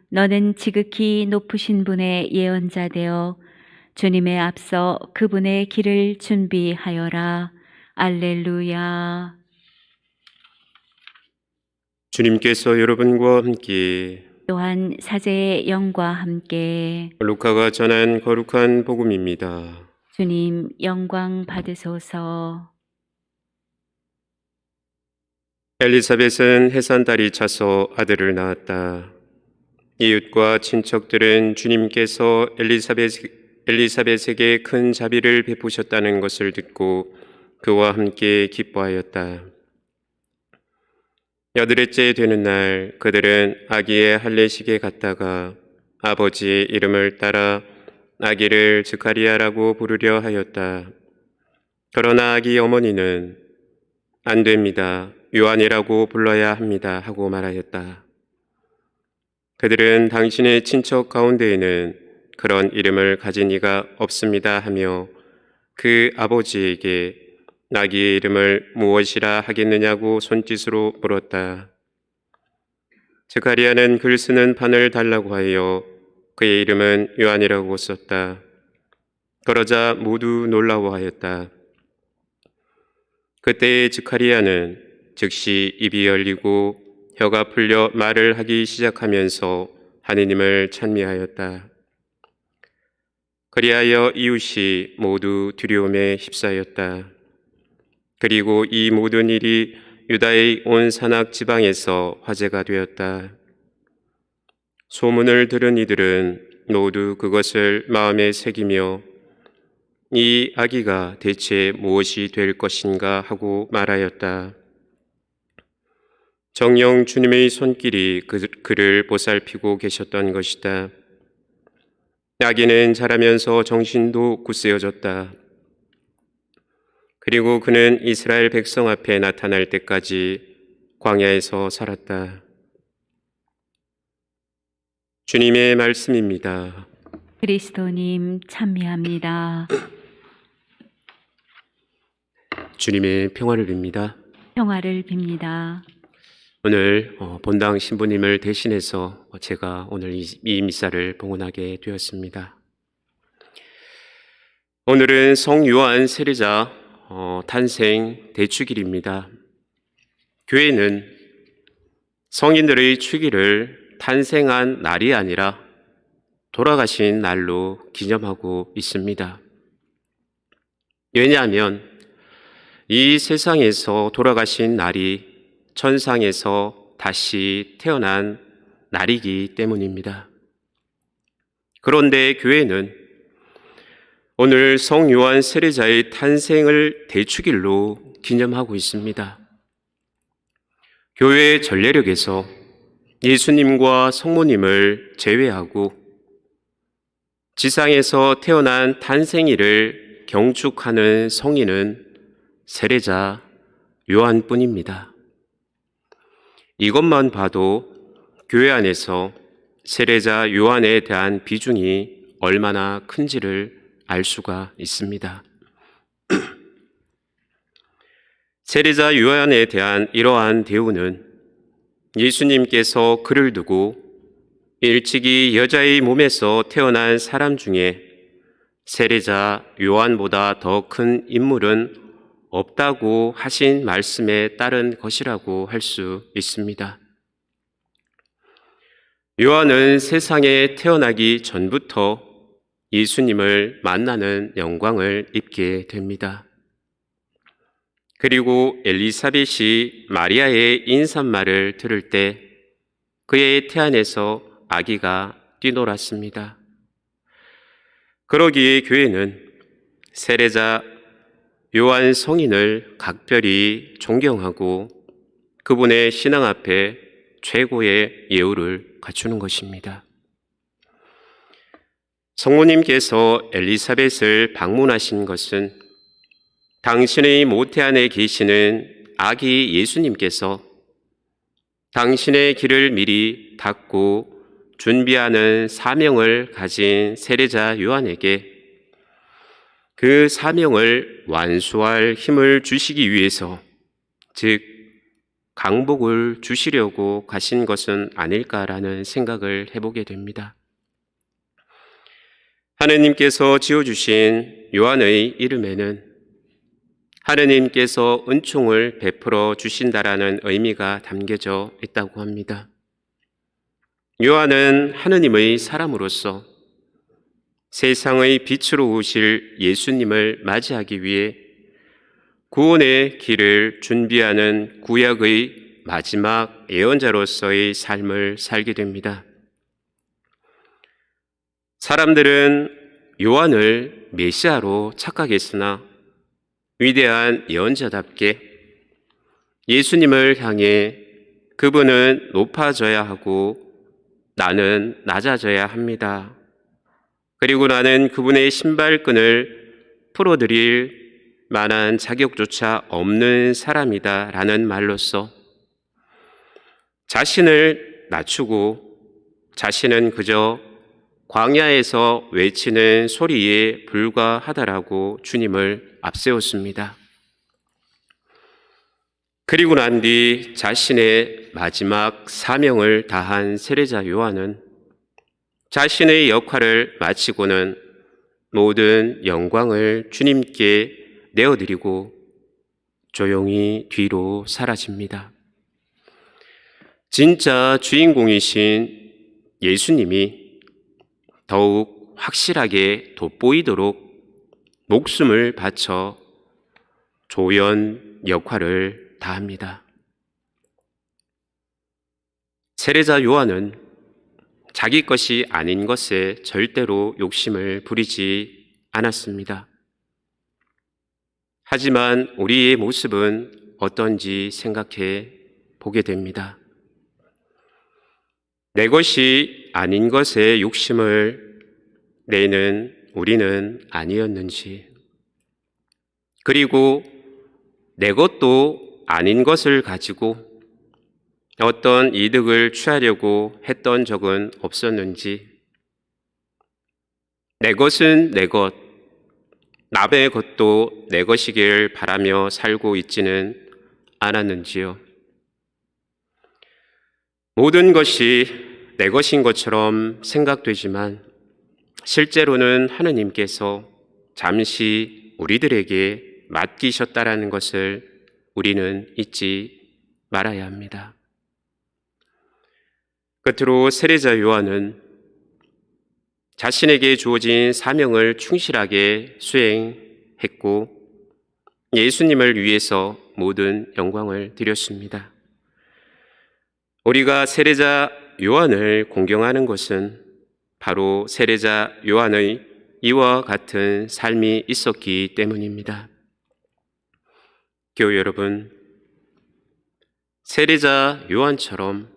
너는 지극히 높으신 분의 예언자 되어 주님의 앞서 그분의 길을 준비하여라. 알렐루야. 주님께서 여러분과 함께 또한 사제의 영과 함께 루카가 전한 거룩한 복음입니다. 주님 영광 받으소서. 엘리사벳은 해산달이 차서 아들을 낳았다. 이웃과 친척들은 주님께서 엘리사벳에게 큰 자비를 베푸셨다는 것을 듣고 그와 함께 기뻐하였다. 여드레째 되는 날 그들은 아기의 할례식에 갔다가 아버지의 이름을 따라 아기를 스가리야라고 부르려 하였다. 그러나 아기 어머니는 안 됩니다. 요한이라고 불러야 합니다. 하고 말하였다. 그들은 당신의 친척 가운데에는 그런 이름을 가진 이가 없습니다 하며 그 아버지에게 아기의 이름을 무엇이라 하겠느냐고 손짓으로 물었다. 스가리야는 글 쓰는 판을 달라고 하여 그의 이름은 요한이라고 썼다. 그러자 모두 놀라워하였다. 그때의 스가리야는 즉시 입이 열리고 혀가 풀려 말을 하기 시작하면서 하느님을 찬미하였다. 그리하여 이웃이 모두 두려움에 휩싸였다. 그리고 이 모든 일이 유다의 온 산악 지방에서 화제가 되었다. 소문을 들은 이들은 모두 그것을 마음에 새기며 이 아기가 대체 무엇이 될 것인가 하고 말하였다. 정녕 주님의 손길이 그를 보살피고 계셨던 것이다. 아기는 자라면서 정신도 굳세어졌다. 그리고 그는 이스라엘 백성 앞에 나타날 때까지 광야에서 살았다. 주님의 말씀입니다. 그리스도님 찬미합니다. 주님의 평화를 빕니다. 평화를 빕니다. 오늘 본당 신부님을 대신해서 제가 오늘 이 미사를 봉헌하게 되었습니다. 오늘은 성 요한 세례자 탄생 대축일입니다. 교회는 성인들의 축일을 탄생한 날이 아니라 돌아가신 날로 기념하고 있습니다. 왜냐하면 이 세상에서 돌아가신 날이 천상에서 다시 태어난 날이기 때문입니다. 그런데 교회는 오늘 성 요한 세례자의 탄생을 대축일로 기념하고 있습니다. 교회의 전례력에서 예수님과 성모님을 제외하고 지상에서 태어난 탄생일을 경축하는 성인은 세례자 요한뿐입니다. 이것만 봐도 교회 안에서 세례자 요한에 대한 비중이 얼마나 큰지를 알 수가 있습니다. 세례자 요한에 대한 이러한 대우는 예수님께서 그를 두고 일찍이 여자의 몸에서 태어난 사람 중에 세례자 요한보다 더 큰 인물은 없다고 하신 말씀에 따른 것이라고 할 수 있습니다. 요한은 세상에 태어나기 전부터 예수님을 만나는 영광을 입게 됩니다. 그리고 엘리사벳이 마리아의 인사말을 들을 때 그의 태안에서 아기가 뛰놀았습니다. 그러기에 교회는 세례자 요한 성인을 각별히 존경하고 그분의 신앙 앞에 최고의 예우를 갖추는 것입니다. 성모님께서 엘리사벳을 방문하신 것은 당신의 모태 안에 계시는 아기 예수님께서 당신의 길을 미리 닫고 준비하는 사명을 가진 세례자 요한에게 그 사명을 완수할 힘을 주시기 위해서, 즉 강복을 주시려고 가신 것은 아닐까라는 생각을 해보게 됩니다. 하느님께서 지어주신 요한의 이름에는 하느님께서 은총을 베풀어 주신다라는 의미가 담겨져 있다고 합니다. 요한은 하느님의 사람으로서 세상의 빛으로 오실 예수님을 맞이하기 위해 구원의 길을 준비하는 구약의 마지막 예언자로서의 삶을 살게 됩니다. 사람들은 요한을 메시아로 착각했으나 위대한 예언자답게 예수님을 향해 그분은 높아져야 하고 나는 낮아져야 합니다. 그리고 나는 그분의 신발끈을 풀어드릴 만한 자격조차 없는 사람이다 라는 말로써 자신을 낮추고 자신은 그저 광야에서 외치는 소리에 불과하다라고 주님을 앞세웠습니다. 그리고 난 뒤 자신의 마지막 사명을 다한 세례자 요한은 자신의 역할을 마치고는 모든 영광을 주님께 내어드리고 조용히 뒤로 사라집니다. 진짜 주인공이신 예수님이 더욱 확실하게 돋보이도록 목숨을 바쳐 조연 역할을 다합니다. 세례자 요한은 자기 것이 아닌 것에 절대로 욕심을 부리지 않았습니다. 하지만 우리의 모습은 어떤지 생각해 보게 됩니다. 내 것이 아닌 것에 욕심을 내는 우리는 아니었는지, 그리고 내 것도 아닌 것을 가지고 어떤 이득을 취하려고 했던 적은 없었는지, 내 것은 내 것, 남의 것도 내 것이길 바라며 살고 있지는 않았는지요. 모든 것이 내 것인 것처럼 생각되지만 실제로는 하느님께서 잠시 우리들에게 맡기셨다라는 것을 우리는 잊지 말아야 합니다. 끝으로 세례자 요한은 자신에게 주어진 사명을 충실하게 수행했고 예수님을 위해서 모든 영광을 드렸습니다. 우리가 세례자 요한을 공경하는 것은 바로 세례자 요한의 이와 같은 삶이 있었기 때문입니다. 교우 여러분, 세례자 요한처럼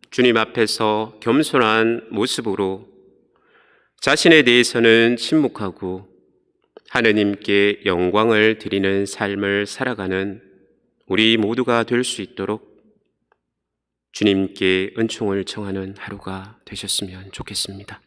주님 앞에서 겸손한 모습으로 자신에 대해서는 침묵하고 하느님께 영광을 드리는 삶을 살아가는 우리 모두가 될 수 있도록 주님께 은총을 청하는 하루가 되셨으면 좋겠습니다.